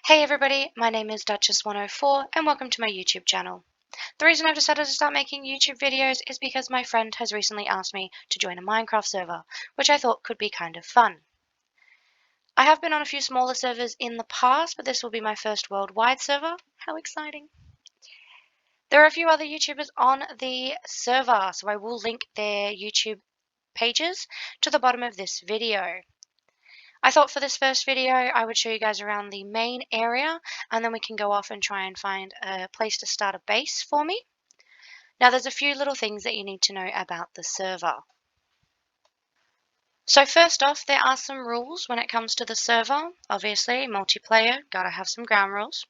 Hey everybody, my name is Duchess104 and welcome to my YouTube channel. The reason I've decided to start making YouTube videos is because my friend has recently asked me to join a Minecraft server, which I thought could be kind of fun. I have been on a few smaller servers in the past, but this will be my first worldwide server. How exciting! There are a few other YouTubers on the server, so I will link their YouTube pages to the bottom of this video. I thought for this first video I would show you guys around the main area and then we can go off and try and find a place to start a base for me. Now there's a few little things that you need to know about the server. So first off, there are some rules when it comes to the server. Obviously, multiplayer, gotta have some ground rules.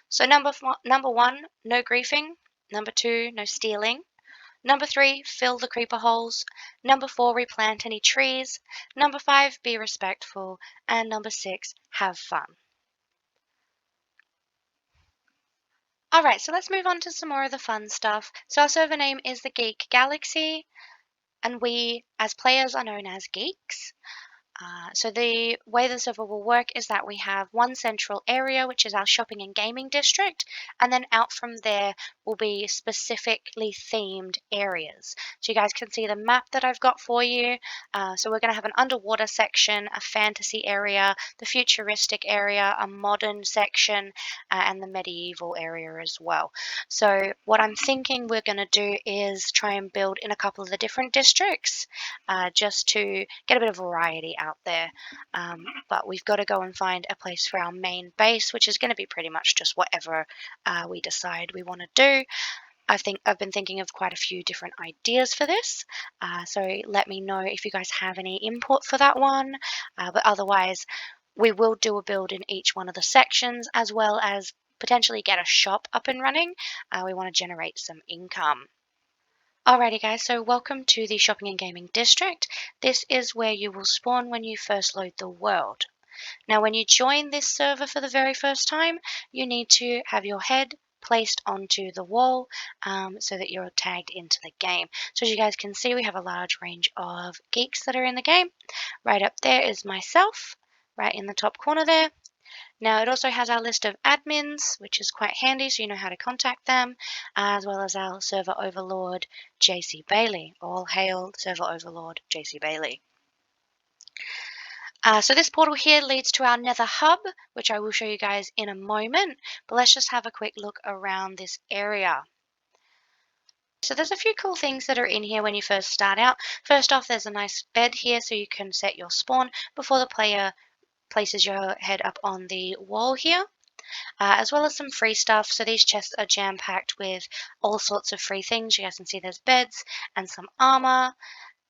So number one, no griefing. Number two, no stealing. Number 3, fill the creeper holes. Number 4, replant any trees. Number 5, be respectful. And number 6, have fun. Alright, so let's move on to some more of the fun stuff. So our server name is the Geek Galaxy, and we, as players, are known as geeks. So the way the server will work is that we have one central area, which is our shopping and gaming district, and then out from there will be specifically themed areas. So you guys can see the map that I've got for you. So we're going to have an underwater section, a fantasy area, the futuristic area, a modern section, and the medieval area as well. So what I'm thinking we're going to do is try and build in a couple of the different districts, just to get a bit of variety out there, but we've got to go and find a place for our main base, which is going to be pretty much just whatever we decide we want to do. I've been thinking of quite a few different ideas for this, so let me know if you guys have any input for that one, but otherwise we will do a build in each one of the sections as well as potentially get a shop up and running. We want to generate some income. Alrighty guys, so welcome to the Shopping and Gaming District. This is where you will spawn when you first load the world. Now when you join this server for the very first time, you need to have your head placed onto the wall so that you're tagged into the game. So as you guys can see, we have a large range of geeks that are in the game. Right up there is myself, right in the top corner there. Now it also has our list of admins, which is quite handy so you know how to contact them, as well as our server overlord, JC Bailey. All hail server overlord, JC Bailey. So this portal here leads to our Nether Hub, which I will show you guys in a moment, but let's just have a quick look around this area. So there's a few cool things that are in here when you first start out. First off, there's a nice bed here so you can set your spawn before the player places your head up on the wall here, as well as some free stuff. So these chests are jam-packed with all sorts of free things. You guys can see there's beds and some armor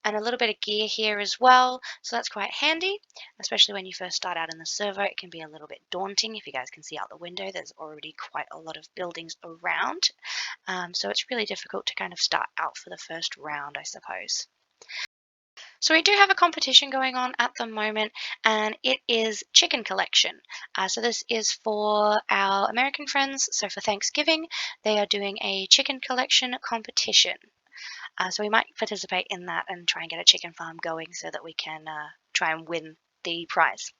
and a little bit of gear here as well, so that's quite handy, especially when you first start out in the server. It can be a little bit daunting. If you guys can see out the window, there's already quite a lot of buildings around, so it's really difficult to kind of start out for the first round, I suppose. So we do have a competition going on at the moment, and it is chicken collection. So this is for our American friends. So for Thanksgiving, they are doing a chicken collection competition. So we might participate in that and try and get a chicken farm going so that we can try and win the prize.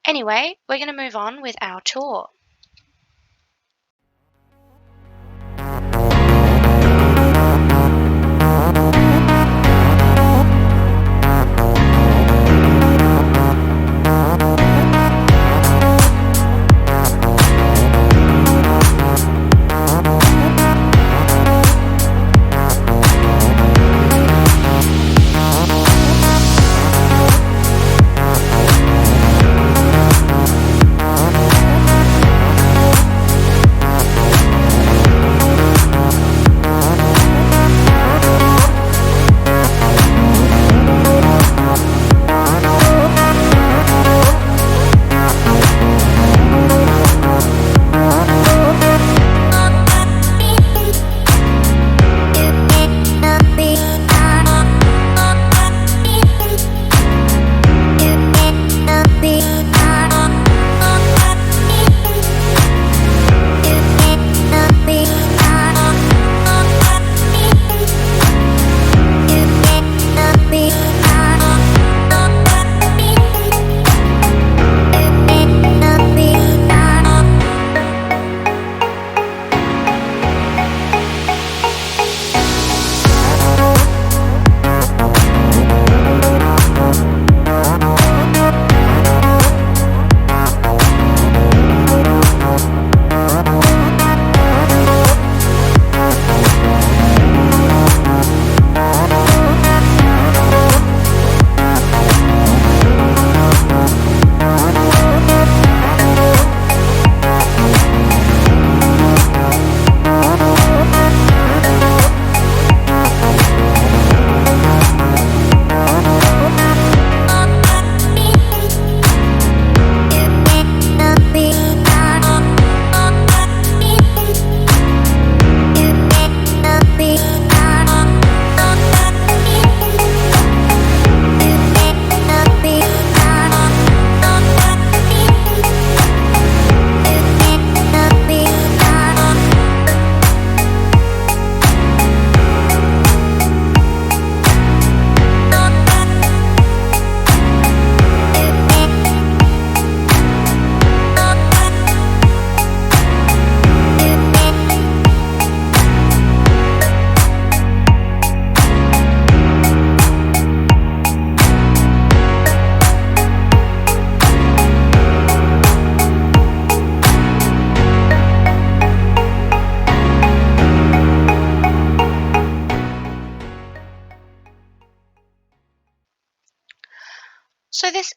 Anyway, we're going to move on with our tour.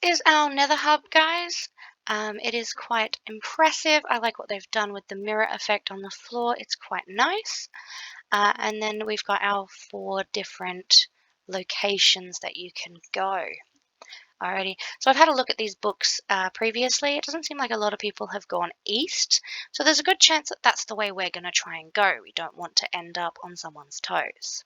is our Nether Hub, guys. It is quite impressive. I like what they've done with the mirror effect on the floor. It's quite nice. And then we've got our 4 different locations that you can go. Alrighty, so I've had a look at these books previously. It doesn't seem like a lot of people have gone east, so there's a good chance that that's the way we're going to try and go. We don't want to end up on someone's toes.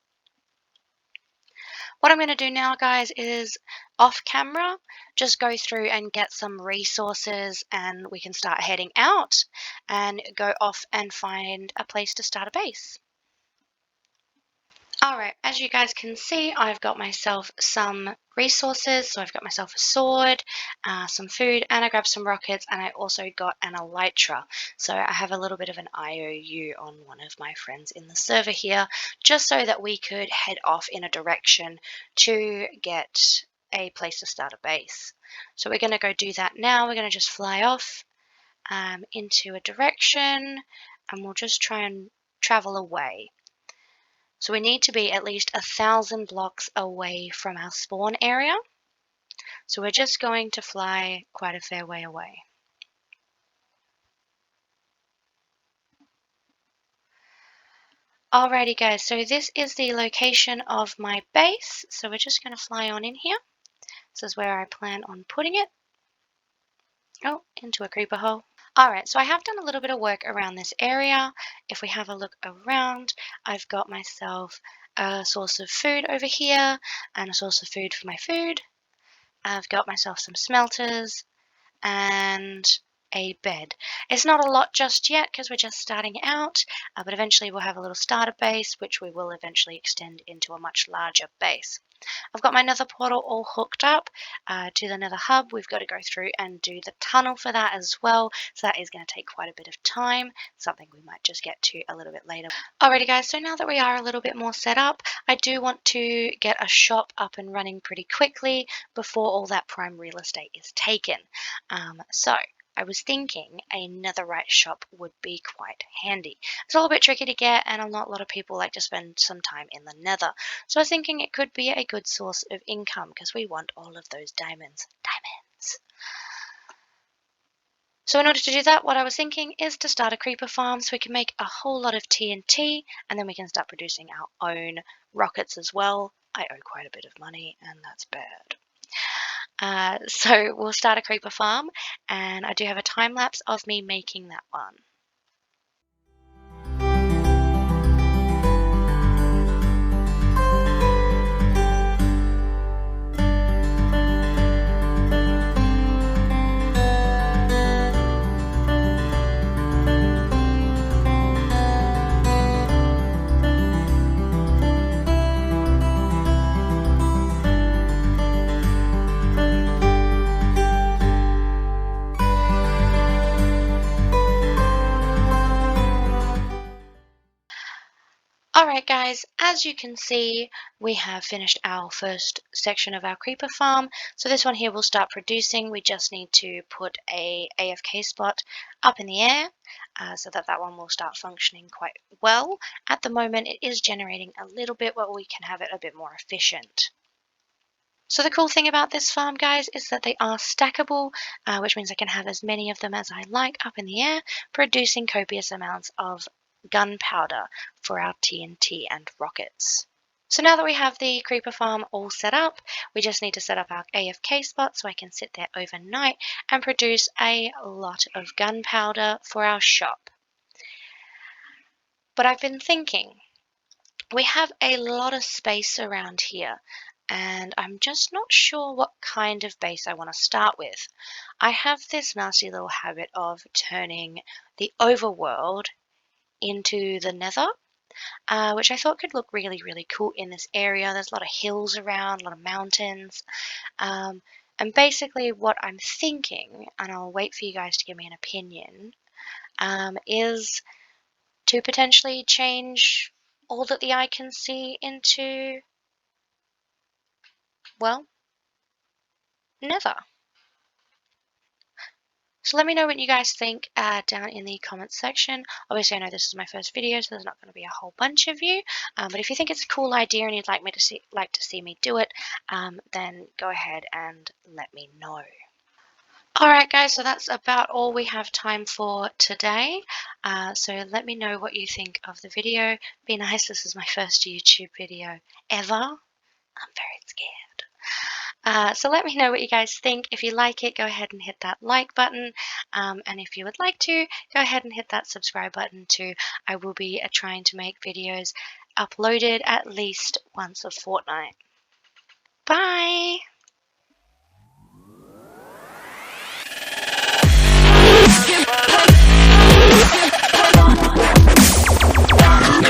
What I'm going to do now, guys, is off camera, just go through and get some resources and we can start heading out and go off and find a place to start a base. Alright, as you guys can see, I've got myself some resources. So I've got myself a sword, some food, and I grabbed some rockets, and I also got an elytra. So I have a little bit of an IOU on one of my friends in the server here, just so that we could head off in a direction to get a place to start a base. So we're going to go do that now. We're going to just fly off into a direction, and we'll just try and travel away. So we need to be at least 1,000 blocks away from our spawn area. So we're just going to fly quite a fair way away. Alrighty guys, so this is the location of my base. So we're just going to fly on in here. This is where I plan on putting it. Oh, into a creeper hole. Alright, so I have done a little bit of work around this area. If we have a look around, I've got myself a source of food over here and a source of food for my food. I've got myself some smelters and a bed. It's not a lot just yet because we're just starting out, but eventually we'll have a little starter base, which we will eventually extend into a much larger base. I've got my nether portal all hooked up to the nether hub. We've got to go through and do the tunnel for that as well, so that is going to take quite a bit of time, something we might just get to a little bit later. Alrighty guys, so now that we are a little bit more set up, I do want to get a shop up and running pretty quickly before all that prime real estate is taken. So I was thinking a netherite shop would be quite handy. It's a little bit tricky to get, and not a lot of people like to spend some time in the nether. So I was thinking it could be a good source of income because we want all of those diamonds. So in order to do that, what I was thinking is to start a creeper farm so we can make a whole lot of TNT, and then we can start producing our own rockets as well. I owe quite a bit of money, and that's bad. So we'll start a creeper farm, and I do have a time lapse of me making that one. Alright guys, as you can see, we have finished our first section of our creeper farm. So this one here will start producing. We just need to put a AFK spot up in the air so that one will start functioning quite well. At the moment, it is generating a little bit, but we can have it a bit more efficient. So the cool thing about this farm, guys, is that they are stackable, which means I can have as many of them as I like up in the air, producing copious amounts of gunpowder for our TNT and rockets. So now that we have the creeper farm all set up, we just need to set up our AFK spot so I can sit there overnight and produce a lot of gunpowder for our shop. But I've been thinking, we have a lot of space around here, and I'm just not sure what kind of base I want to start with. I have this nasty little habit of turning the overworld into the nether, which I thought could look really, really cool in this area. There's a lot of hills around, a lot of mountains. And basically what I'm thinking, and I'll wait for you guys to give me an opinion, is to potentially change all that the eye can see into, well, nether. So let me know what you guys think down in the comments section. Obviously, I know this is my first video, so there's not going to be a whole bunch of you. But if you think it's a cool idea and you'd like to see me do it, then go ahead and let me know. Alright guys, so that's about all we have time for today. So let me know what you think of the video. Be nice, this is my first YouTube video ever. I'm very scared. So let me know what you guys think. If you like it, go ahead and hit that like button. And if you would like to, go ahead and hit that subscribe button too. I will be trying to make videos uploaded at least once a fortnight. Bye!